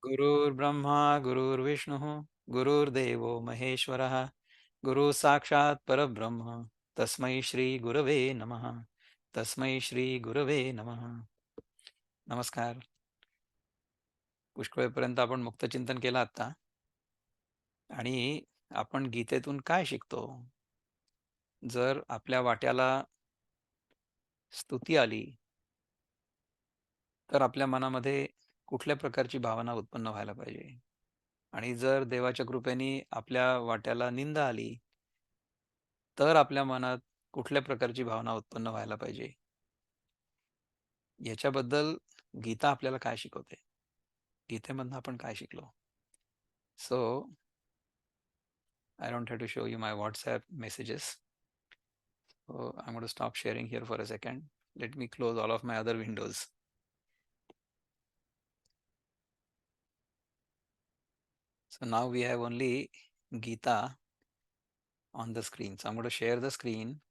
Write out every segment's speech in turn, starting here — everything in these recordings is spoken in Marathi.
गुरुर्ब्रह्मा गुरुर्विष्णुः गुरुर्देवो महेश्वरः गुरु साक्षात् परब्रह्म तस्मै श्री गुरवे नमः. तस्मै श्री गुरवे नमः. नमस्कार. पुष्कळपर्यंत आपण मुक्तचिंतन केलं आता. आणि आपण गीतेतून काय शिकतो? जर आपल्या वाट्याला स्तुती आली, तर आपल्या मनामध्ये कुठल्या प्रकारची भावना उत्पन्न व्हायला पाहिजे? आणि जर देवाच्या कृपेने आपल्या वाट्याला निंदा आली, तर आपल्या मनात कुठल्या प्रकारची भावना उत्पन्न व्हायला पाहिजे? याच्याबद्दल गीता आपल्याला काय शिकवते? गीतेमधनं आपण काय शिकलो? So I don't have to show you my WhatsApp messages. So I'm going to stop sharing here for a second. Let me close all of my other windows. So now we have only Gita on the screen. So I'm going to share the screen.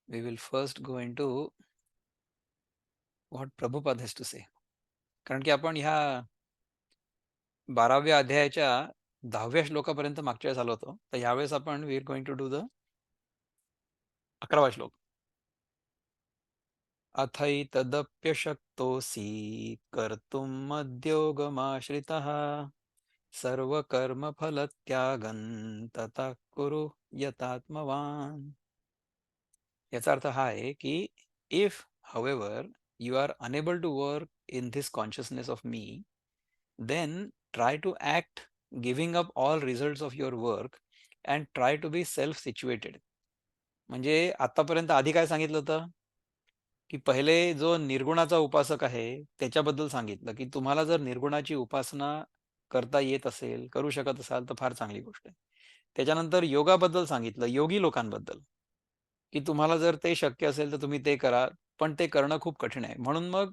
We will first go into what Prabhupada has to say. कारण की आपण ह्या 12व्या अध्यायाच्या 10व्या श्लोकापर्यंत मागच्या वेळेस आलो होतो. तर यावेळेस आपण we are going to do the 11वा श्लोक. अथैतदप्यशक्तोऽसि कर्तुं मद्योगमाश्रितः सर्वकर्मफलत्यागं तथा कुरु यतात्मवान. याचा अर्थ हा आहे की if however you are unable to work in this consciousness of me, then try to act giving up all results of your work and try to be self situated. म्हणजे आतापर्यंत आधी काय सांगितलं होतं की पहिले जो निर्गुणाचा उपासक आहे त्याच्याबद्दल सांगितलं की तुम्हाला जर निर्गुणाची उपासना करता येत असेल, करू शकत असाल तर फार चांगली गोष्ट आहे. त्याच्यानंतर योगाबद्दल सांगितलं, योगी लोकांबद्दल, की तुम्हाला जर ते शक्य असेल तर तुम्ही ते करा, पण ते करणं खूप कठीण आहे. म्हणून मग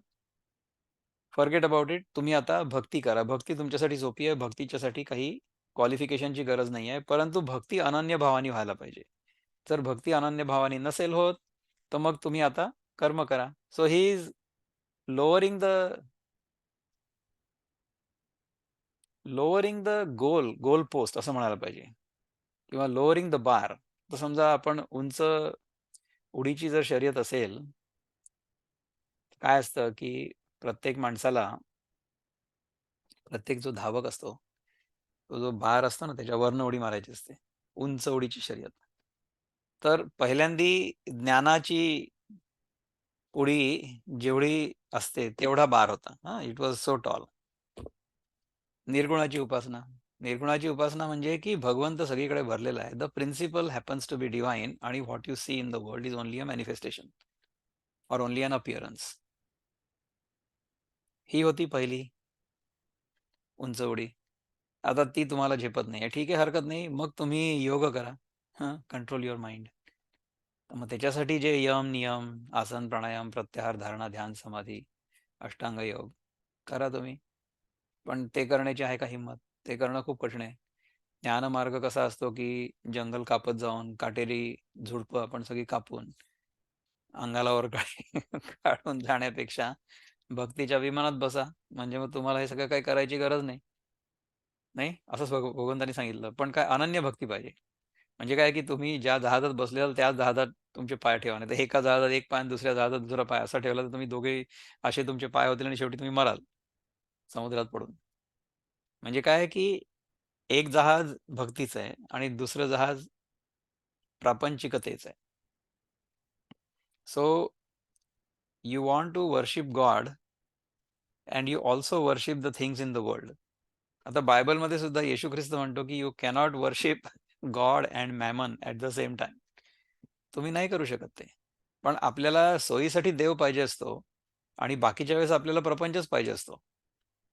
फॉरगेट अबाउट इट. तुम्ही आता भक्ती करा. भक्ती तुमच्यासाठी सोपी आहे. भक्तीच्यासाठी काही क्वालिफिकेशनची गरज नाही आहे. परंतु भक्ती अनन्य भावाने व्हायला पाहिजे. जर भक्ती अनन्य भावाने नसेल होत, तर मग तुम्ही आता कर्म करा. So he is lowering the goal post असं म्हणायला पाहिजे, किंवा लोअरिंग द बार. तर समजा आपण उंच उडीची जर शर्यत असेल, काय असतं की प्रत्येक माणसाला, प्रत्येक जो धावक असतो, तो जो बार असतो ना त्याच्यावरनं उडी मारायची असते. उंच उडीची शर्यत. तर पहिल्यांदी ज्ञानाची उडी जेवढी असते तेवढा बार होता. It was so tall. निर्गुणाची उपासना. निर्गुणाची उपासना म्हणजे की भगवंत सगळीकडे भरलेला आहे. The principle happens to be divine आणि what you see in the world is only a manifestation or only an appearance. ही होती पहिली उंच उडी. आता ती तुम्हाला झेपत नाही. ठीक आहे, हरकत नाही. मग तुम्ही योग करा. Control your mind. मग त्याच्यासाठी जे यम, नियम, आसन, प्राणायाम, प्रत्याहार, धारणा, ध्यान, समाधी, अष्टांग योग करा तुम्ही. पण ते करण्याची आहे का हिंमत? ते करणं खूप कठीण आहे. ज्ञानमार्ग कसा असतो, की जंगल कापत जाऊन काटेरी झुडपं आपण सगळी कापून अंगाला वर काढून जाण्यापेक्षा भक्तीच्या विमानात बसा. म्हणजे मग तुम्हाला हे सगळं काही करायची गरज नाही. नाही, असंच भगवंतांनी सांगितलं. पण काय अनन्य भक्ती पाहिजे. म्हणजे काय, की तुम्ही ज्या जहाजात बसले असाल त्याच जहाजात तुमचे पाय ठेवा. नाहीतर एका जहाजात एक पाय आणि दुसऱ्या जहाजात दुसरा पाय असा ठेवला तर तुम्ही दोघेही असे तुमचे पाय होतील आणि शेवटी तुम्ही मराल समुद्रात पडून. म्हणजे काय आहे, की एक जहाज भक्तीचं आहे आणि दुसरं जहाज प्रापंचिकतेचं आहे. So you want to worship God and you also worship the things in the world. आता बायबलमध्ये सुद्धा येशू ख्रिस्त म्हणतो, की you cannot worship God and mammon at the same time. तुम्ही नाही करू शकत ते. पण आपल्याला सोयीसाठी देव पाहिजे असतो आणि बाकीच्या वेळेस आपल्याला प्रपंचच पाहिजे असतो.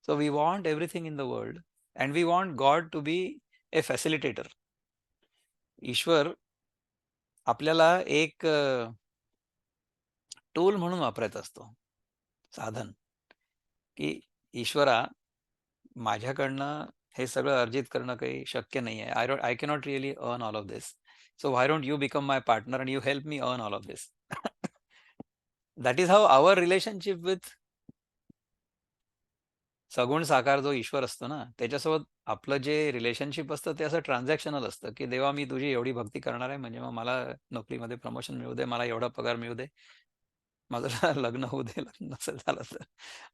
So we want everything in the world and we want God to be a facilitator. ईश्वर आपल्याला एक टूल म्हणून वापरायचा असतो, साधन, की ईश्वरा, माझ्याकडनं हे सगळं अर्जित करणं काही शक्य नाही आहे. I cannot really earn all of this. So why don't you become my partner and you help me earn all of this. That is how our relationship with सगुण साकार जो ईश्वर असतो ना, त्याच्यासोबत आपलं जे रिलेशनशिप असतं ते असं ट्रान्झॅक्शनल असतं, की देवा मी तुझी एवढी भक्ती करणार आहे म्हणजे मग मला नोकरीमध्ये प्रमोशन मिळू दे, मला एवढा पगार मिळू दे, माझं लग्न होऊ दे, लग्न नसेल झालं तर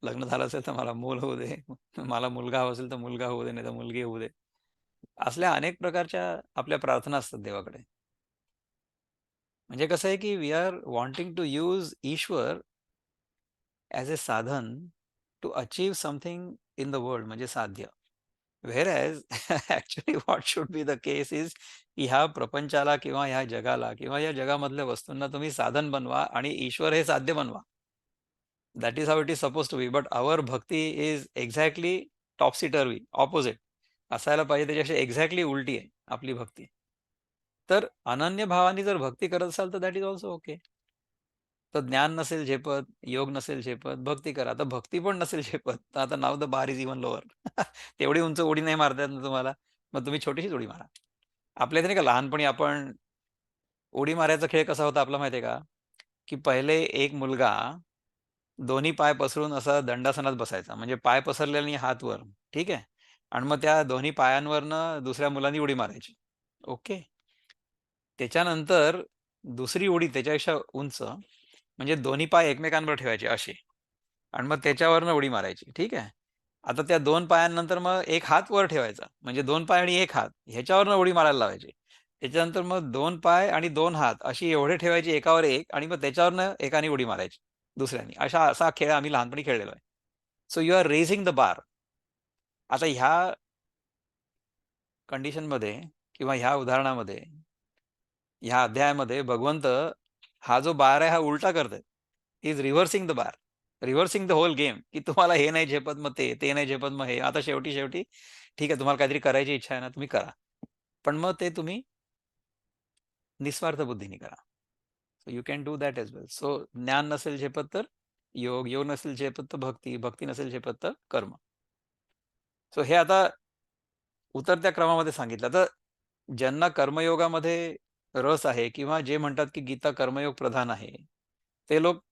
लग्न झालं असेल तर मला मूल होऊ दे, मला मुलगा हवा असेल तर मुलगा होऊ दे, नाही तर मुलगी होऊ दे. असल्या अनेक प्रकारच्या आपल्या प्रार्थना असतात देवाकडे. म्हणजे कसं आहे, की we are wanting to use Ishwar as a sadhan to achieve something in the world म्हणजे साध्य. Whereas actually what should be the case is की ह्या प्रपंचाला किंवा ह्या जगाला किंवा या जगामधल्या वस्तूंना तुम्ही साधन बनवा आणि ईश्वर हे साध्य बनवा. That is how it is suppose to be. But our भक्ती is exactly topsy turvy, opposite असायला पाहिजे त्याच्यापेक्षा एक्झॅक्टली उलटी आहे आपली भक्ती. तर अनन्य भावाने जर भक्ती करत असाल तर दॅट इज ऑल्सो ओके. तर ज्ञान नसेल झेपत, योग नसेल झेपत, भक्ती करा. आता भक्ती पण नसेल झेपत, तर आता now the bar is even lower. तेवढी उंच उडी नाही मारता येत ना तुम्हाला, मग तुम्ही छोटीशीच उडी मारा. आपल्या इथे नाही का लहानपणी आपण उडी मारायचा खेळ कसा होता आपला माहिती आहे का? की पहिले एक मुलगा दोन्ही पाय पसरून असा दंडासनात बसायचा. म्हणजे पाय पसरलेले आणि हात वर, ठीक आहे? आणि मग त्या दोन्ही पायांवरनं दुसऱ्या मुलांनी उडी मारायची. ओके. त्याच्यानंतर दुसरी उडी त्याच्यापेक्षा उंच, म्हणजे दोन्ही पाय एकमेकांवर ठेवायचे असे आणि मग त्याच्यावरनं उडी मारायची. ठीक आहे. आता त्या 2 पायांनंतर मग एक हात वर ठेवायचा. म्हणजे 2 पाय आणि 1 हात ह्याच्यावरनं उडी मारायला लावायची. त्याच्यानंतर मग 2 पाय आणि 2 हात अशी एवढे ठेवायचे एकावर एक आणि मग त्याच्यावरनं एकाने उडी मारायची दुसऱ्यानी. असा खेळ आम्ही लहानपणी खेळलेलो आहे. So you are raising the bar. आता ह्या कंडिशनमध्ये किंवा ह्या उदाहरणामध्ये, ह्या अध्यायामध्ये भगवंत हा जो बार आहे हा उलटा करतायत. He is reversing the bar. Reversing the whole game, की तुम्हाला हे नाही झेपत मग ते नाही झेपत मग हे. आता शेवटी ठीक आहे तुम्हाला काहीतरी करायची इच्छा आहे ना, तुम्ही करा. पण मग ते तुम्ही निस्वार्थ बुद्धीने करा. So you can do that as well. So ज्ञान नसेल झेपत तर योग, योग नसेल झेपत तर भक्ती, भक्ती नसेल झेपत तर कर्म. सो हे आता उतरत्या क्रमामध्ये सांगितलं. तर ज्यांना कर्मयोगामध्ये रस आहे किंवा जे म्हणतात की गीता कर्मयोग प्रधान आहे, ते लोक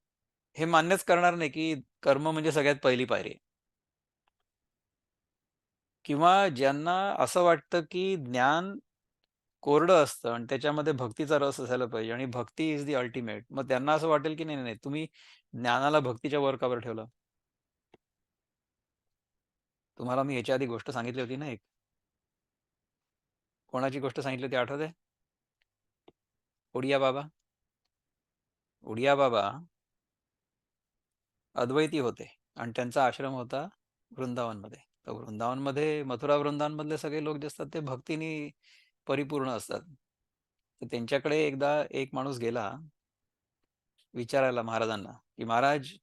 हे मान्यच करणार नाही की कर्म म्हणजे सगळ्यात पहिली पायरी आहे. किंवा ज्यांना असं वाटतं की ज्ञान कोरडं असतं आणि त्याच्यामध्ये भक्तीचा रस असायला पाहिजे आणि भक्ती इज दी अल्टिमेट. मग त्यांना असं वाटेल की नाही तुम्ही ज्ञानाला भक्तीच्या वर का बरं ठेवलं? तुम्हाला मी याच्या आधी गोष्ट सांगितली होती ना एक. कोणाची गोष्ट सांगितली होती आठवतंय? उडिया बाबा. उडिया बाबा अद्वैती होते आणि त्यांचा आश्रम होता वृंदावनमध्ये. तर वृंदावनमध्ये मथुरा वृंदावनमधले सगळे लोक जे असतात ते भक्तीने परिपूर्ण असतात. तर त्यांच्याकडे एकदा एक माणूस गेला विचारायला महाराजांना, की "महाराज,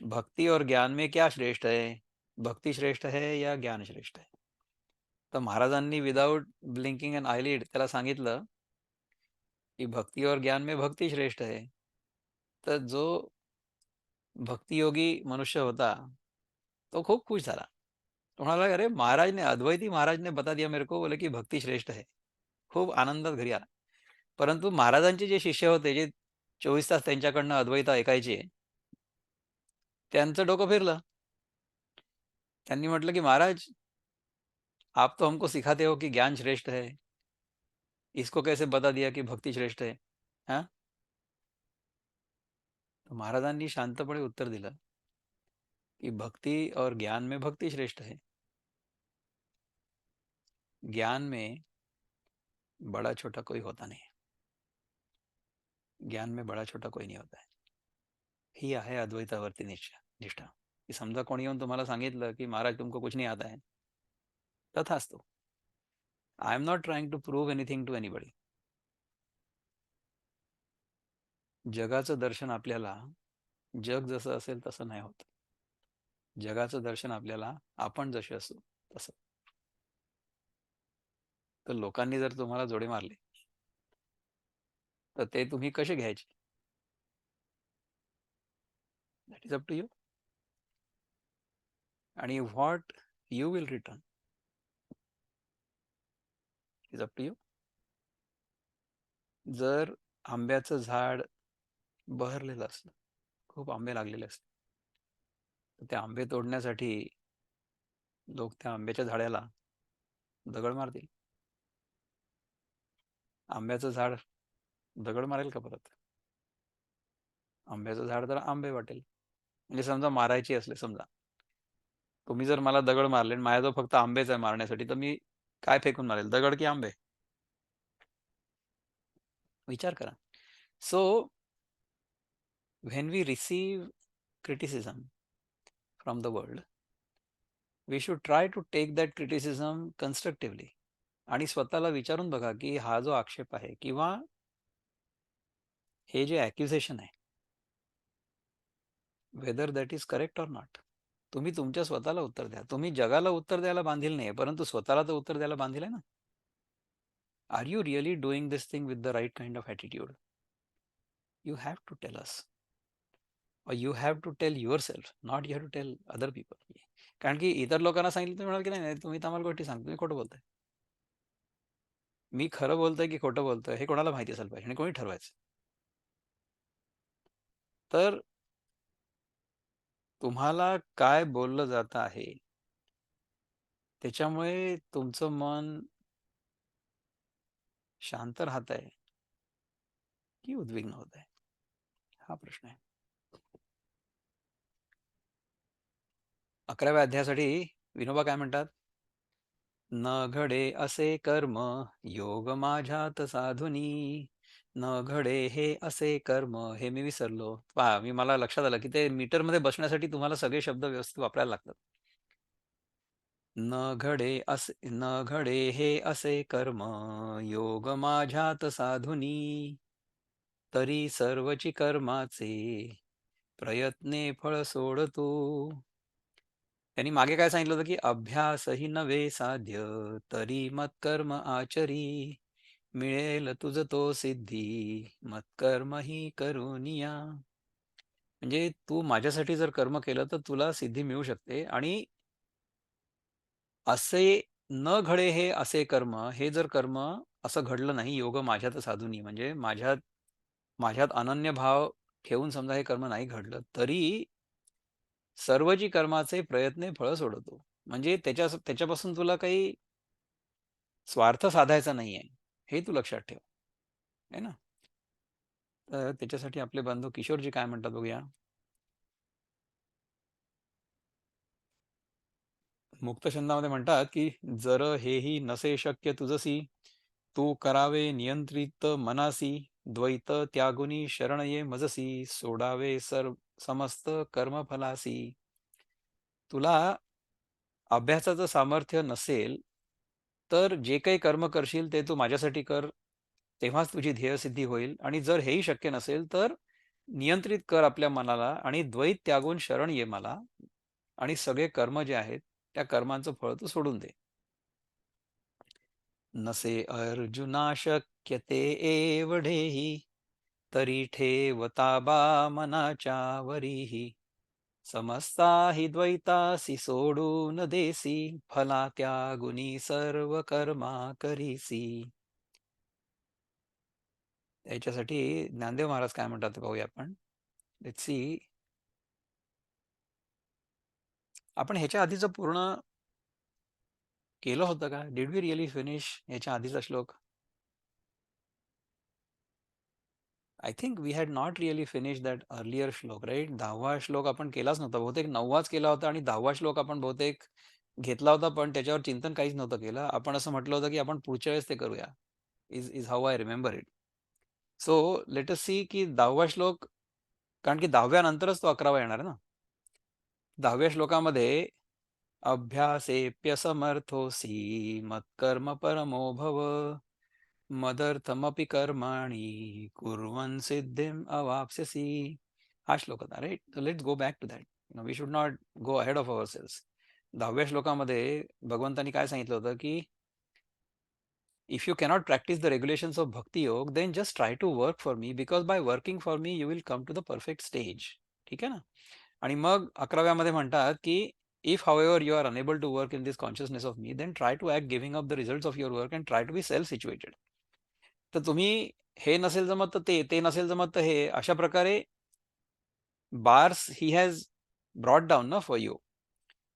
भक्ति और ज्ञान में क्या श्रेष्ठ है? भक्ति श्रेष्ठ है या ज्ञान श्रेष्ठ है?" तर महाराजांनी विदाऊट ब्लिंकिंग एन आयलिड त्याला सांगितलं, की "भक्ति और ज्ञान में भक्ति श्रेष्ठ है." तर जो भक्तियोगी मनुष्य होता, तो खूप खुश झाला. तो म्हणाला, "अरे महाराज ने अद्वैती महाराज ने बता दिया मेरे को बोले की भक्ती श्रेष्ठ है." खूप आनंदात घरी आला. परंतु महाराजांचे जे शिष्य होते, जे 24 तास त्यांच्याकडनं अद्वैत ऐकायचे, त्यांचं डोकं फिरलं. त्यांनी म्हटलं, की "महाराज, आप तो हमको सिखाते हो कि ज्ञान श्रेष्ठ है. इसको कैसे बता दिया कि भक्ति श्रेष्ठ है?" हां? तर महाराजांनी शांतपणे उत्तर दिलं, की "भक्ति और ज्ञान में भक्ति श्रेष्ठ है. ज्ञान में बड़ा-छोटा कोई होता नहीं है. ज्ञान में बड़ा-छोटा कोई नहीं होता है." ही आहे अद्वैतावरती निष्ठा. की समजा कोणी येऊन तुम्हाला सांगितलं, की "महाराज तुमको कुछ नहीं आता है." तथास्तु. I am not trying to prove anything to anybody. जगाचं दर्शन आपल्याला जग जसं असेल तसं नाही होत. जगाचं दर्शन आपल्याला आपण जसे असू तसं. तर लोकांनी जर तुम्हाला जोडे मारले, तर ते तुम्ही कसे घ्यायचे? That is up to you. आणि what you will return is up to you. जर आंब्याचं झाड बहरलेलं असलं, खूप आंबे लागलेले असतात, तर ते आंबे तोडण्यासाठी लोक त्या आंब्याच्या झाडाला दगड मारतील. आंब्याचं झाड दगड मारेल का परत? आंब्याचं झाड तर आंबे वाटेल. म्हणजे समजा मारायची असले, समजा तुम्ही जर मला दगड मारले आणि माझ्याजवळ फक्त आंबेच आहे मारण्यासाठी, तर मी काय फेकून मारेल, दगड की आंबे? विचार करा. So when we receive criticism from the world, we should try to take that criticism constructively. आणि स्वतःला विचारून बघा की हा जो आक्षेप आहे किंवा हे जे accusation आहे, whether that is correct or not. तुम्ही तुमच्या स्वतःला उत्तर द्या. तुम्ही जगाला उत्तर द्यायला बांधील नाही, परंतु स्वतःला तर उत्तर द्यायला बांधील आहे ना. Are you really doing this thing with the right kind of attitude? You have to tell us, or you have to tell yourself, not you have to tell other people. कारण की इतर लोकांना सांगितलं तुम्ही म्हणाल की नाही नाही, तुम्ही तर आम्हाला गोष्टी सांगता, तुम्ही खोटं बोलताय. मी खरं बोलतोय की खोटं बोलतोय हे कोणाला माहिती असायला पाहिजे आणि कोणी ठरवायचं. तर तुम्हाला काय बोललं जात आहे त्याच्यामुळे तुमचं मन शांत राहत आहे की उद्विग्न होत आहे, हा प्रश्न आहे. 11व्या अध्यायासाठी विनोबा काय म्हणतात? न घडे असे कर्म योग माझ्यात साधुनी. न घडे हे असे कर्म, हे मी विसरलो. पहा, मला लक्षात आलं की ते मीटर मध्ये बसण्यासाठी तुम्हाला सगळे शब्द व्यवस्थित वापरायला लागतात. न घडे हे असे कर्म योग माझ्यात साधुनी. तरी सर्वची कर्माचे प्रयत्ने फळ सोडतो. त्यांनी मागे काय सांगितलं होतं की अभ्यासही नव्हे साध्य, तरी मत्कर्म आचरी. मिळेल तुझ तो सिद्धी, मत्कर्म ही करुनिया. म्हणजे तू माझ्यासाठी जर कर्म केलं तर तुला सिद्धी मिळू शकते. आणि असे न घडे हे असे कर्म, हे जर कर्म असं घडलं नाही, योग माझ्यात साधुनी, म्हणजे माझ्यात अनन्य भाव ठेवून समजा हे कर्म नाही घडलं, तरी सर्वची कर्माचे प्रयत्न फळ सोडतो. म्हणजे त्याच्यापासून तुला काही स्वार्थ साधायचा नाहीये, हे तू लक्षात ठेव, है ना. तर त्याच्यासाठी आपले बंधू किशोरजी काय म्हणतात बघूया. मुक्त छंदामध्ये म्हणतात की जर हेही नसे शक्य तुझसी, तू करावे नियंत्रित मनासी. द्वैत त्यागुनी शरण ये मजसी, सोडावे सर्व समस्त कर्मफलासी. तुला अभ्यासाचं सामर्थ्य नसेल तर जे काही कर्म करशील ते तू माझ्यासाठी कर, तेव्हाच तुझी ध्येयसिद्धी होईल. आणि जर हेही शक्य नसेल तर नियंत्रित कर आपल्या मनाला आणि द्वैत त्यागून शरण ये मला, आणि सगळे कर्म जे आहेत त्या कर्मांचं फळ तू सोडून दे. नसे अर्जुना शक्य ते एवढेही, तरी ठेव ताबा मनाच्या वरीही. समस्ता हि द्वैतासी सोडून देसी, फला त्यागुनी सर्व कर्मा करीसी. याच्यासाठी ज्ञानदेव महाराज काय म्हणतात ते पाहूया आपण. Let's see. आपण ह्याच्या आधीचं पूर्ण केलं होतं का? डिड वी रिअली फिनिश ह्याच्या आधीचा श्लोक? I think we had not really finish that earlier shloka, right? 10वा श्लोक आपण केलाच नव्हता बहुतेक. 9वाच केला होता आणि 10वा श्लोक आपण बहुतेक घेतला होता, पण त्याच्यावर चिंतन काहीच नव्हतं केलं आपण. असं म्हटलं होतं की आपण पुढच्या वेळेस ते करूया. Is is how I remember it. So let us see की 10वा श्लोक, कारण की 10व्या नंतरच तो 11वा येणार आहे ना. 10व्या श्लोकामध्ये अभ्यासेप्यसमर्थोऽसि मत्कर्म परमो भव, मदर्थमपि कर्माणि कुर्वन् सिद्धिम् अवाप्स्यसि. हा श्लोक होता, right? So let's go back to that. We should not go ahead of our selves. 10व्या श्लोकामध्ये भगवंतांनी काय सांगितलं होतं की if you cannot practice the regulations of bhakti yoga, then just try to work for me, because by working for me you will come to the perfect stage. ठीक आहे ना. आणि मग 11व्यामध्ये म्हणतात की if however you are unable to work in this consciousness of me, then try to act giving up the results of your work and try to be self situated. तर तुम्ही हे नसेल जमत तर ते नसेल जमत तर हे, अशा प्रकारे bars he has brought down ना फॉर यू.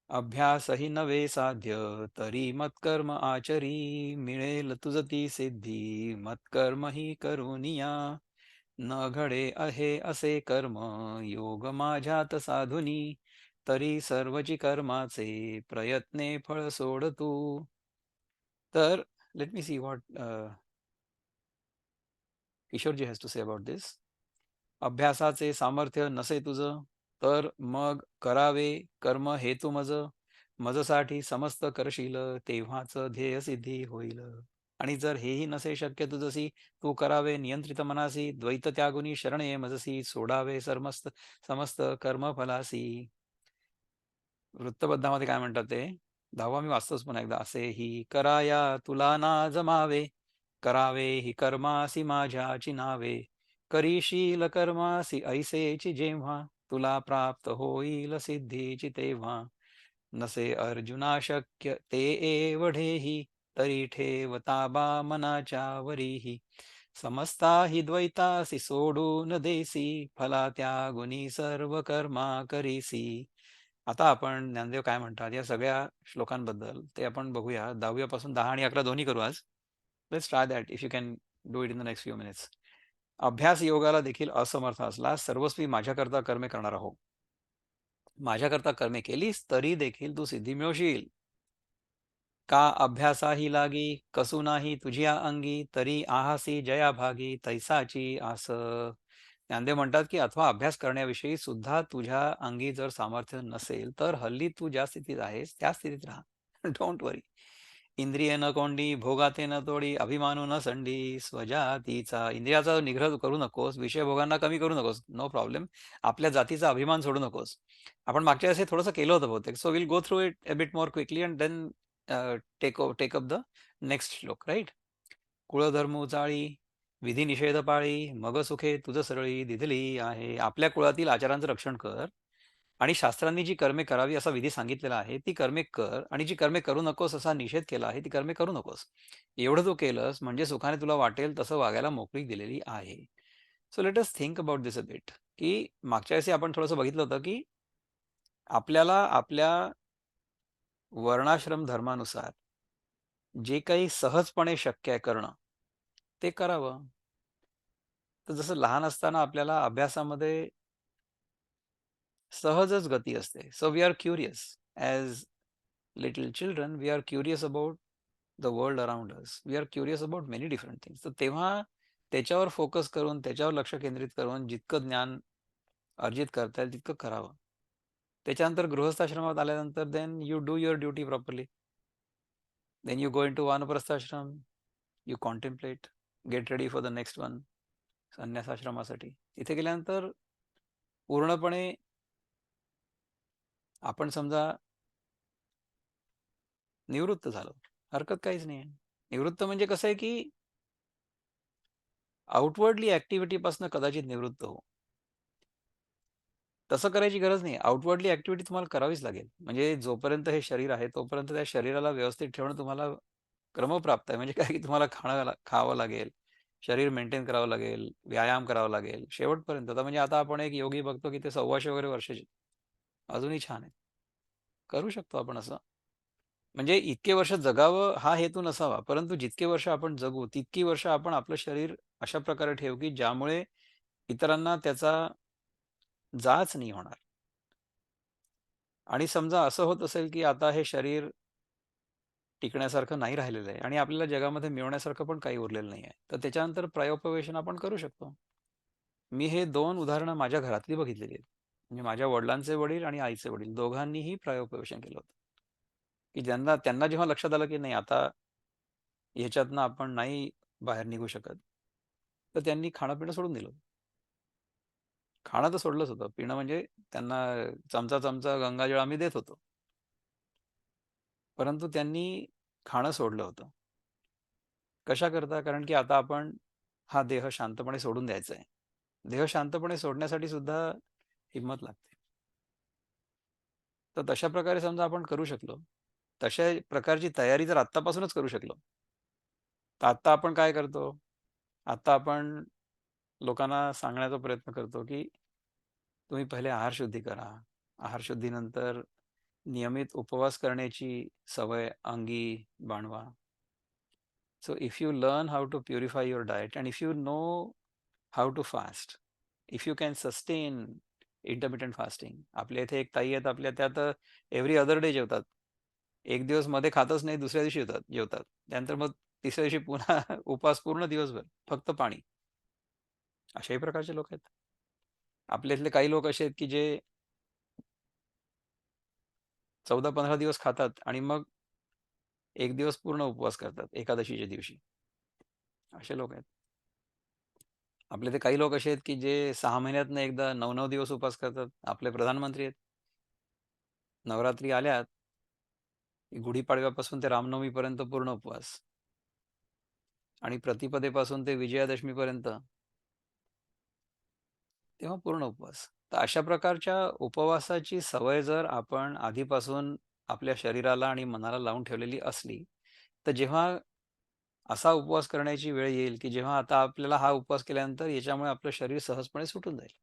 अभ्यासही नवे साध्य, तरी मत्कर्म आचरी. मिळेल तुझ ती सिद्धी, मत्कर्म ही करुनिया. न घडे आहे असे कर्म, योग माझ्यात साधुनी. तरी सर्वची कर्माचे, प्रयत्ने फळ सोड तू. तर let me see what Kishorji has to say about this. अभ्यासाचे सामर्थ्य नसे तुझ, तर मग करावे कर्म हेतू मज. मजसाठी समस्त करशील, तेव्हाच ध्येय सिद्धी होईल. आणि जर हेही नसे शक्य तुझसी, तू करावे नियंत्रित मनासी. द्वैत त्यागुनी शरण ये मजसी, सोडावे समस्त समस्त कर्मफलासी. वृत्तबद्धामध्ये काय म्हणतात ते 10वा मी वाचतोच पुन्हा एकदा. असे ही कराया तुला ना जमावे, करावे ही कर्मासी माझ्याची नावे. करीशील कर्मासी ऐसेची जेव्हा, तुला प्राप्त होईल सिद्धीची तेव्हा. नसे अर्जुना शक्य ते एवढेही, तरी ठेव ताबा मनाच्या वरीही. समस्ता ही द्वैतासी सोडून देसी, फला त्यागुनी सर्व कर्मा करीसी. आता आपण ज्ञानदेव काय म्हणतात या सगळ्या श्लोकांबद्दल ते आपण बघूया. 10वी पासून 10 आणि 11 दोन्ही करू आज. Let's try that if you can do it in the next few minutes. अभ्यास योगाला देखील असमर्थ असला, सर्वस्वी माझ्याकरता कर्मे करणार हो. माझ्याकरता कर्मे केलीस तरी देखील तू सिद्धी मिळवशील. का अभ्यासाही लागी, कसू नाही तुझ्या अंगी. तरी आहासी जया भागी, तैसाची आस. ज्ञानदेव म्हणतात की अथवा अभ्यास करण्याविषयी सुद्धा तुझ्या अंगी जर सामर्थ्य नसेल, तर हल्ली तू ज्या स्थितीत आहेस त्या स्थितीत राहा. डोंट वरी. इंद्रिय न कोंडी, भोगाते न तोडी. अभिमानू न संडी, स्वजातीचा. इंद्रियाचा निग्रह करू नकोस, विषय भोगांना कमी करू नकोस, नो प्रॉब्लेम. आपल्या जातीचा अभिमान सोडू नकोस. आपण मागच्या वेळेस हे थोडंसं केलं होतं बहुतेक. So will go through it a bit more quickly and then take up the next shloka, right. कुळधर्म उचाळी, विधी निषेध पाळी. मग सुखे तुझ सरळी, दिधली आहे. आपल्या कुळातील आचारांचं रक्षण कर, आणि शास्त्रांनी जी कर्मे करावी असा विधी सांगितलेला आहे ती कर्मे कर, आणि जी कर्मे करू नकोस असा निषेध केला आहे ती कर्मे करू नकोस. एवढं तू केलंस म्हणजे सुखाने तुला वाटेल तसं वागायला मोकळीक दिलेली आहे. So let us think about this a bit, की मागच्या वेळेस आपण थोडंसं बघितलं होतं की आपल्याला आपल्या वर्णाश्रम धर्मानुसार जे काही सहजपणे शक्य आहे करणं ते करावं. तर जसं लहान असताना आपल्याला अभ्यासामध्ये सहजच गती असते. So we are curious as little children. We are curious about the world around us. We are curious about many different things. तर तेव्हा त्याच्यावर फोकस करून, त्याच्यावर लक्ष केंद्रित करून जितकं ज्ञान अर्जित करता येईल तितकं करावं. त्याच्यानंतर गृहस्थाश्रमात आल्यानंतर then you do your duty properly. Then you go into vanaprasthashram. You contemplate, get ready for the next one, संन्यासाश्रमासाठी. तिथे गेल्यानंतर पूर्णपणे आपण समजा निवृत्त झालो, हरकत काहीच नाही आहे. निवृत्त म्हणजे कसं आहे की आउटवर्डली ऍक्टिव्हिटीपासून कदाचित निवृत्त हो. तसं करायची गरज नाही. आउटवर्डली ऍक्टिव्हिटी तुम्हाला करावीच लागेल. म्हणजे जोपर्यंत हे शरीर आहे तोपर्यंत त्या शरीराला व्यवस्थित ठेवणं तुम्हाला क्रमप्राप्त आहे. म्हणजे काय की तुम्हाला खावं लागेल, शरीर मेंटेन करावं लागेल, व्यायाम करावा लागेल शेवटपर्यंत. आता म्हणजे आता आपण एक योगी बघतो की ते 125 वगैरे वर्षाचे, अजूनही छान आहे. करू शकतो आपण असं. म्हणजे इतके वर्ष जगावं हा हेतू नसावा, परंतु जितके वर्ष आपण जगू तितकी वर्ष आपण आपलं शरीर अशा प्रकारे ठेवू की ज्यामुळे इतरांना त्याचा जाच नाही होणार. आणि समजा असं होत असेल की आता हे शरीर टिकण्यासारखं नाही राहिलेलं आहे आणि आपल्याला जगामध्ये मिळवण्यासारखं पण काही उरलेलं नाही आहे, तर त्याच्यानंतर प्रायोपवेशन आपण करू शकतो. मी हे 2 उदाहरणं माझ्या घरातली बघितलेली आहेत. म्हणजे माझ्या वडिलांचे वडील आणि आईचे वडील दोघांनीही प्रायोपवेशन केलं होतं. की ज्यांना त्यांना जेव्हा लक्षात आलं की नाही आता ह्याच्यातनं आपण नाही बाहेर निघू शकत, तर त्यांनी खाणं-पिणं सोडून दिलं. खाणं तर सोडलंच होतं. पिणं म्हणजे त्यांना चमचा-चमचा गंगाजळ आम्ही देत होतो. परंतु त्यांनी खाणं सोडलं होतं. कशाकरता? कारण की आता आपण हा देह शांतपणे सोडून द्यायचा आहे. देह शांतपणे सोडण्यासाठी सुद्धा हिंमत लागते. तर तशा प्रकारे समजा आपण करू शकलो, तशा प्रकारची तयारी जर आत्तापासूनच करू शकलो, तर आत्ता आपण काय करतो? आता आपण लोकांना सांगण्याचा प्रयत्न करतो, की तुम्ही पहिले आहार शुद्धी करा. आहार शुद्धीनंतर नियमित उपवास करण्याची सवय अंगी बाणवा. So if you learn how to purify your diet and if you know how to fast, if you can sustain intermittent fasting. आपल्या इथे एक ताई आहेत आपल्या त्या तर एव्हरी अदर डे जेवतात. एक दिवस मध्ये खातच नाही, दुसऱ्या दिवशी जेवतात. त्यानंतर मग तिसऱ्या दिवशी पुन्हा उपवास पूर्ण दिवसभर, फक्त पाणी. अशाही प्रकारचे लोक आहेत. आपल्या इथले काही लोक असे आहेत, की जे 14-15 दिवस खातात आणि मग एक दिवस पूर्ण उपवास करतात एकादशीच्या दिवशी. असे लोक आहेत. आपले ते काही लोक असे आहेत, की जे 6 महिन्यातनं एकदा 9-9 दिवस उपवास करतात. आपले प्रधानमंत्री आहेत. नवरात्री आल्यात, की गुढीपाडव्यापासून ते रामनवमीपर्यंत पूर्ण उपवास आणि प्रतिपदेपासून ते विजयादशमीपर्यंत तेव्हा पूर्ण उपवास. तर अशा प्रकारच्या उपवासाची सवय जर आपण आधीपासून आपल्या शरीराला आणि मनाला लावून ठेवलेली असली, तर जेव्हा असा उपवास करण्याची वेळ येईल, की जेव्हा आता आपल्याला हा उपवास केल्यानंतर याच्यामुळे आपलं शरीर सहजपणे सुटून जाईल.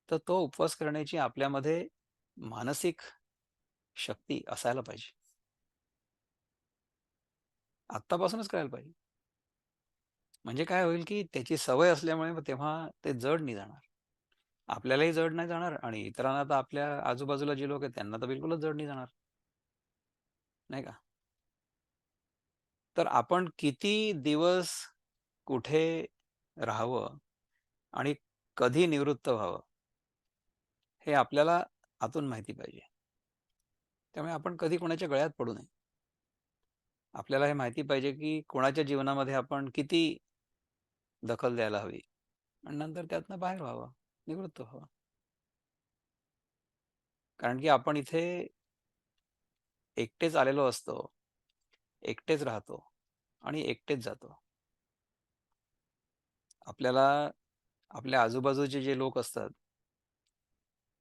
तर तो उपवास करण्याची आपल्यामध्ये मानसिक शक्ती असायला पाहिजे. आत्तापासूनच करायला पाहिजे. म्हणजे काय होईल, की त्याची सवय असल्यामुळे मग तेव्हा ते जड नाही जाणार. आपल्यालाही जड नाही जाणार आणि इतरांना तर आपल्या आजूबाजूला जे लोक आहेत त्यांना तर बिलकुलच जड नाही जाणार, नाही का? तर आपण किती दिवस कुठे राहावं आणि कधी निवृत्त व्हावं, हे आपल्याला आतून माहिती पाहिजे. त्यामुळे आपण कधी कोणाच्या गळ्यात पडू नये. आपल्याला हे माहिती पाहिजे, की कोणाच्या जीवनामध्ये आपण किती दखल द्यायला हवी आणि नंतर त्यातनं बाहेर व्हावं, निवृत्त व्हावं. कारण की आपण इथे एकटेच आलेलो असतो, एकटेच राहतो आणि एकटेच जातो. आपल्याला आपल्या आजूबाजूचे जे लोक असतात,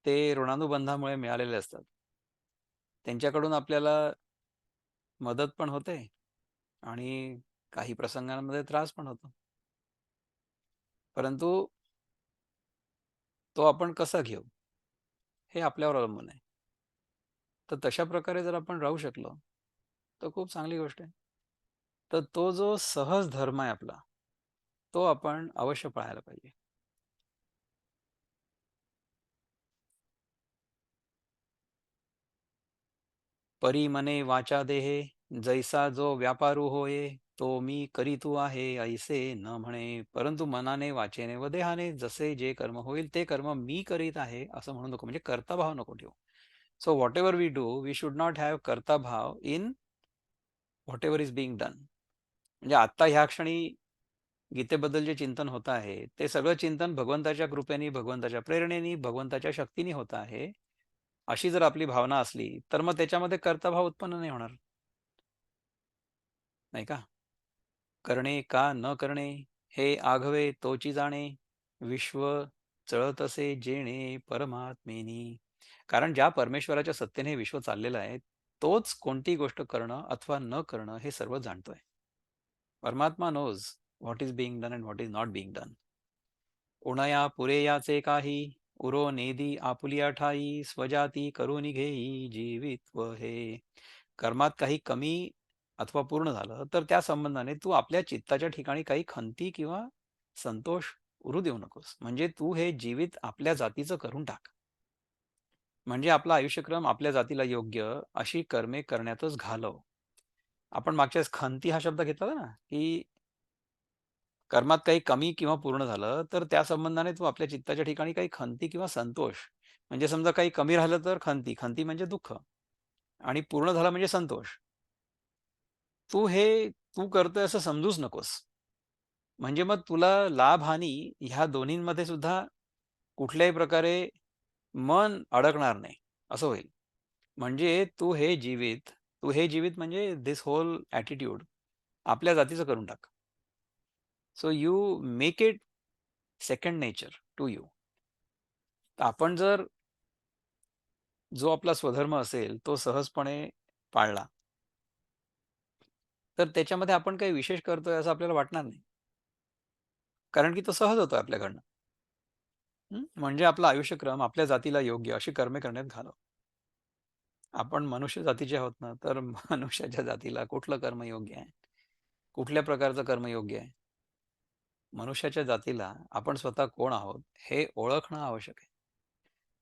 ते ऋणानुबंधामुळे मिळालेले असतात. त्यांच्याकडून आपल्याला मदत पण होते आणि काही प्रसंगांमध्ये त्रास पण होतो. परंतु तो आपण कसा घेऊ, हे आपल्यावर अवलंबून आहे. तर तशा प्रकारे जर आपण राहू शकलो, तर खूप चांगली गोष्ट आहे. तर तो जो सहज धर्म आहे आपला, तो आपण अवश्य पाळायला पाहिजे. परी मने वाचा देहे, जैसा जो व्यापारू होये, तो मी करीतू आहे ऐसे न म्हणे. परंतु मनाने वाचेने व देहाने जसे जे कर्म होईल ते कर्म मी करीत आहे असं म्हणू नको. म्हणजे कर्ताभाव नको ठेवू. So whatever we do, we should not have kartabhav in whatever is being done. म्हणजे आत्ता ह्या क्षणी गीतेबद्दल जे चिंतन होत आहे, ते सगळं चिंतन भगवंताच्या कृपेने, भगवंताच्या प्रेरणेने, भगवंताच्या शक्तीने होत आहे. अशी जर आपली भावना असली, तर मग त्याच्यामध्ये कर्ताभाव उत्पन्न नाही होणार, नाही का? करणे का न करणे, हे आघवे तोची जाणे, विश्व चळतसे जेणे परमात्मेनी. कारण ज्या परमेश्वराच्या सत्तेने हे विश्व चाललेलं आहे, तोच कोणती गोष्ट करणं अथवा न करणं हे सर्व जाणतोय. Paramatma knows what is being done and what is not being done. उणया पुरेयाचे काही, उरो नेदी आपुलिया ठाई, स्वजाती करून घेई जीवित्व हे. कर्मात काही कमी अथवा पूर्ण झालं तर त्या संबंधाने तू आपल्या चित्ताच्या ठिकाणी काही खंती किंवा संतोष उरू देऊ नकोस. म्हणजे तू हे जीवित आपल्या जातीचं करून टाक. म्हणजे आपला आयुष्यक्रम आपल्या जातीला योग्य अशी कर्मे करण्यातच घालव. आपण मागच्या वेळेस खंती हा शब्द घेतला होता ना, की कर्मात काही कमी किंवा पूर्ण झालं, तर त्या संबंधाने तू आपल्या चित्ताच्या ठिकाणी काही खंती किंवा संतोष, म्हणजे समजा काही कमी राहिलं तर खंती, खंती म्हणजे दुःख आणि पूर्ण झालं म्हणजे संतोष. तू हे तू करतोय असं समजूच नकोस. म्हणजे मग तुला लाभ-हानी ह्या दोन्हींमध्ये सुद्धा कुठल्याही प्रकारे मन अडकणार नाही, असं होईल. म्हणजे तू हे जीवित म्हणजे धिस होल ॲटिट्यूड आपल्या जातीचं करून टाक. So you make it second nature to you. आपण जर जो आपला स्वधर्म असेल, तो सहजपणे पाळला, तर त्याच्यामध्ये आपण काही विशेष करतोय असं आपल्याला वाटणार नाही. कारण की तो सहज होतोय आपल्याकडनं. म्हणजे आपला आयुष्यक्रम आपल्या जातीला योग्य अशी कर्मे करण्यात घालव. आपण मनुष्य जातीचे आहोत ना, तर मनुष्याच्या जातीला कुठलं कर्म योग्य आहे? कुठल्या प्रकारचं कर्म योग्य आहे? मनुष्याच्या जातीला आपण स्वतः कोण आहोत हे ओळखणं आवश्यक आहे.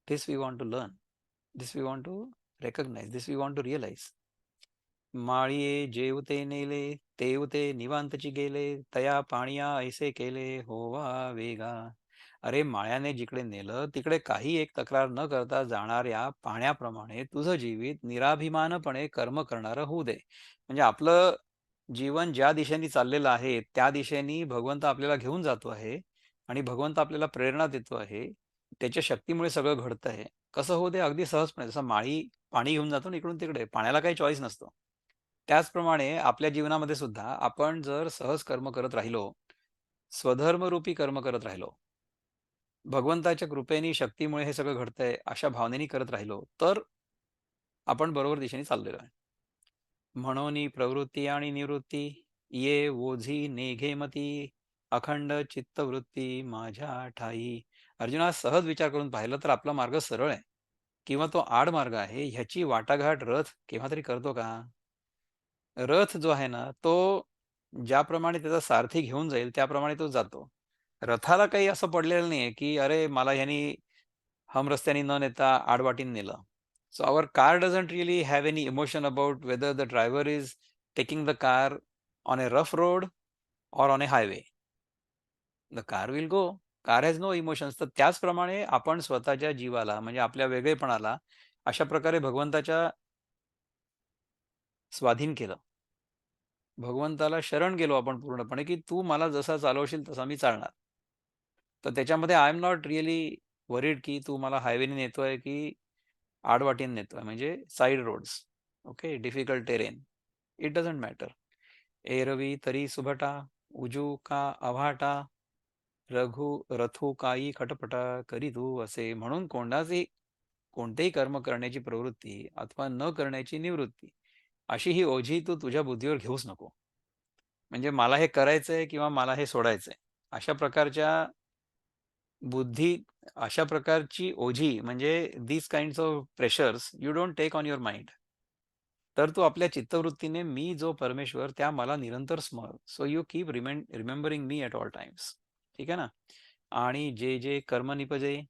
This we want to learn. This we want to recognise. This we want to realise. माळिये जेवते नेले, तेवते निवांतची गेले, तया पाणिया ऐसे केले, होवा वेगा. अरे माळ्याने जिकडे नेलं, तिकडे काही एक तक्रार न करता जाणाऱ्या पाण्याप्रमाणे तुझं जीवित निराभिमानपणे कर्म करणारं होऊ दे. म्हणजे आपलं जीवन ज्या दिशेने चाललेलं आहे, त्या दिशेने भगवंत आपल्याला घेऊन जातो आहे आणि भगवंत आपल्याला प्रेरणा देतो आहे. त्याच्या शक्तीमुळे सगळं घडतंय. कसं होऊ दे? अगदी सहजपणे. जसं माळी पाणी घेऊन जातो ना इकडून-तिकडे, पाण्याला काही चॉईस नसतो. त्याचप्रमाणे आपल्या जीवनामध्ये सुद्धा आपण जर सहज कर्म करत राहिलो, स्वधर्मरूपी कर्म करत राहिलो, भगवंताच्या कृपेने, शक्तीमुळे हे सगळं घडतंय, अशा भावनेने करत राहिलो, तर आपण बरोबर दिशेने चाललेलो आहे. म्हणोनी प्रवृत्ती आणि निवृत्ती, ये ओझी नेघे मती, अखंड चित्तवृत्ती माझ्या ठाई. अर्जुना, सहज विचार करून पाहिलं तर आपला मार्ग सरळ आहे किंवा तो आडमार्ग आहे, ह्याची वाटाघाट रथ केव्हा तरी करतो का? रथ जो आहे ना, तो ज्याप्रमाणे त्याचा सारथी घेऊन जाईल, त्याप्रमाणे तो जातो. रथाला काही असं पडलेलं नाहीये, की "अरे, मला ह्यानी हमरस्त्याने न नेता आडवाटेने नेलं." So our car doesn't really have any emotion about whether the driver is taking the car on a rough road or on a highway. The car will go. Car has no emotions. तर त्याचप्रमाणे आपण स्वतःच्या जीवाला म्हणजे आपल्या वेगळेपणाला अशा प्रकारे भगवंताच्या स्वाधीन केलं. भगवंताला शरण गेलो आपण पूर्णपणे, की तू मला जसा चालवशील तसा मी चालणार. तर त्याच्यामध्ये I am not really worried, की तू मला हायवेने नेतोय की आडवाटेने नेतोय. म्हणजे side roads. Okay. Difficult terrain. It doesn't matter. एरवी तरी सुभटा, उजू का अव्हाटा, रघु रथू काही खटपटा करी तू असे. म्हणून कोणतेही कर्म करण्याची प्रवृत्ती अथवा न करण्याची निवृत्ती, अशी ही ओझी तू तुझ्या बुद्धीवर घेऊच नको. म्हणजे मला हे करायचंय किंवा मला हे सोडायचंय. अशा प्रकारच्या बुद्धी अशा प्रकारची ओझी म्हणजे these kinds of pressures you don't take on your mind. तर तू आपल्या चित्तवृत्तीने मी जो परमेश्वर त्या मला निरंतर स्मर. So you keep remembering me at all Times. ठीक आहे ना? आणि जे जे कर्म निपजे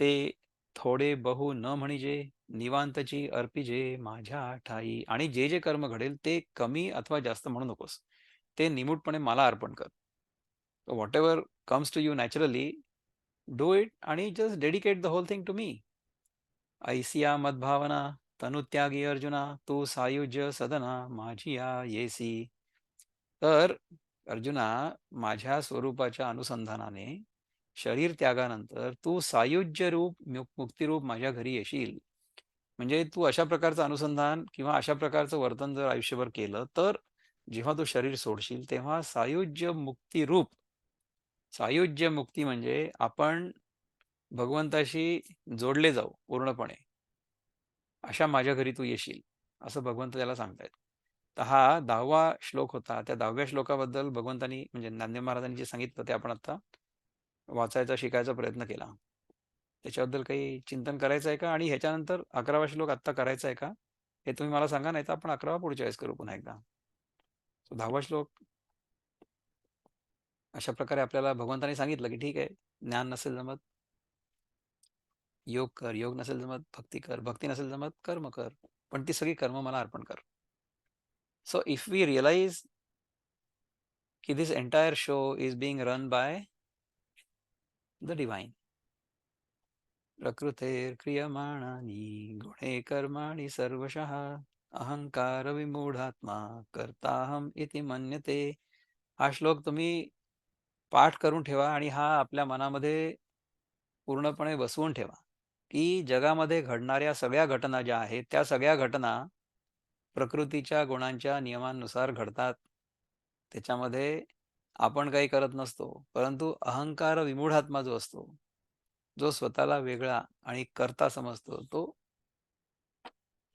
ते थोडे बहु न म्हणिजे, निवांतची अर्पिजे माझ्या ठाई. आणि जे जे कर्म घडेल ते कमी अथवा जास्त म्हणू नकोस. ते निमूटपणे मला अर्पण कर. Whatever comes to you naturally, do it आणि just dedicate the whole thing to me. ऐसिया मद्भावना तनुत्यागी अर्जुना, तू सायुज्य सदना माझी येसी. तर अर्जुना, माझ्या स्वरूपाच्या अनुसंधानाने शरीर त्यागानंतर तू सायुज्य रूप मुक्तिरूप माझ्या घरी येशील. म्हणजे तू अशा प्रकारचं अनुसंधान किंवा अशा प्रकारचं वर्तन जर आयुष्यभर केलं, तर जेव्हा तू शरीर सोडशील तेव्हा सायुज्य मुक्ती रूप. सायुज्य मुक्ती म्हणजे आपण भगवंताशी जोडले जाऊ पूर्णपणे. अशा माझ्या घरी तू येशील, असं भगवंत त्याला सांगतायत. तर हा 10वा श्लोक होता. त्या 10व्या श्लोकाबद्दल भगवंतांनी म्हणजे ज्ञानदेव महाराजांनी जे सांगितलं ते आपण आता वाचायचा, शिकायचा प्रयत्न केला. त्याच्याबद्दल काही चिंतन करायचं आहे का? आणि ह्याच्यानंतर 11वा श्लोक आत्ता करायचा आहे का? हे तुम्ही मला सांगा, नाहीतर आपण 11वा पुढच्या वेळेस करू पुन्हा एकदा. 10वा श्लोक अशा प्रकारे आपल्याला भगवंतांनी सांगितलं, की ठीक आहे, ज्ञान नसेल जमत, योग कर. योग नसेल जमत, भक्ती कर. भक्ती नसेल जमत, कर्म कर. पण ती सगळी कर्म मला अर्पण कर. सो इफ वी रिअलाइज की this entire show is being run by the divine. प्रकृतेर्क्रियमाणानि गुणे कर्माणि सर्वशः अहंकार विमूढात्मा कर्ताहम इति मन्यते. हा श्लोक तुम्ही पाठ करून ठेवा आणि हा आपल्या मनामध्ये पूर्णपणे बसवून ठेवा, की जगामध्ये घडणाऱ्या सगळ्या घटना ज्या आहेत, त्या सगळ्या घटना प्रकृतीच्या गुणांच्या नियमांनुसार घडतात. त्याच्यामध्ये आपण काही करत नसतो. परंतु अहंकार विमूढात्मा जो असतो, जो स्वतःला वेगळा आणि कर्ता समजतो, तो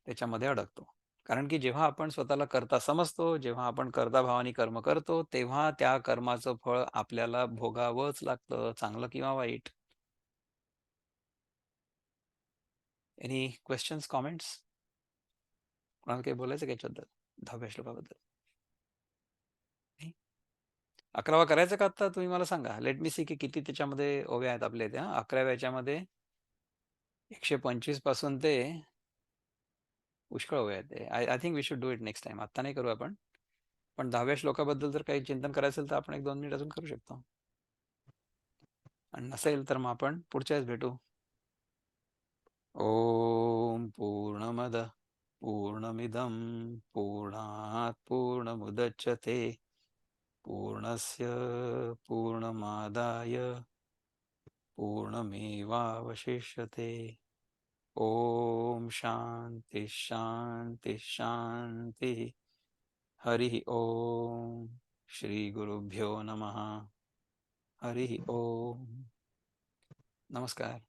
त्याच्यामध्ये अडकतो. कारण की जेव्हा आपण स्वतःला कर्ता समजतो, जेव्हा आपण कर्ताभावाने कर्म करतो, तेव्हा त्या कर्माचं फळ आपल्याला भोगावंच लागतं, चांगलं किंवा वाईट. Any questions, comments? कोणाला काही बोलायचं का याच्याबद्दल, 10व्या श्लोकाबद्दल? नाही? 11वा करायचं का आता? तुम्ही मला सांगा. लेट मी सी की किती त्याच्यामध्ये ओव्या आहेत आपल्या इथे. 11व्या याच्यामध्ये 125 पासून ते पुष्कळ ओव्या आहेत. I think we should do it next time. आता नाही करू आपण. पण 10व्या श्लोकाबद्दल जर काही चिंतन करायचं असेल तर आपण 1-2 मिनिट अजून करू शकतो. आणि नसेल तर मग आपण पुढच्या वेळेस भेटू. ओम पूर्णमद पूर्णमिदं पूर्णात् पूर्णमुदच्यते पूर्णस्य पूर्णमादाय पूर्णमेवावशिष्यते. ओम शांती शांती शांती. हरि ओम. श्री गुरुभ्यो नमः. हरि ओम. नमस्कार.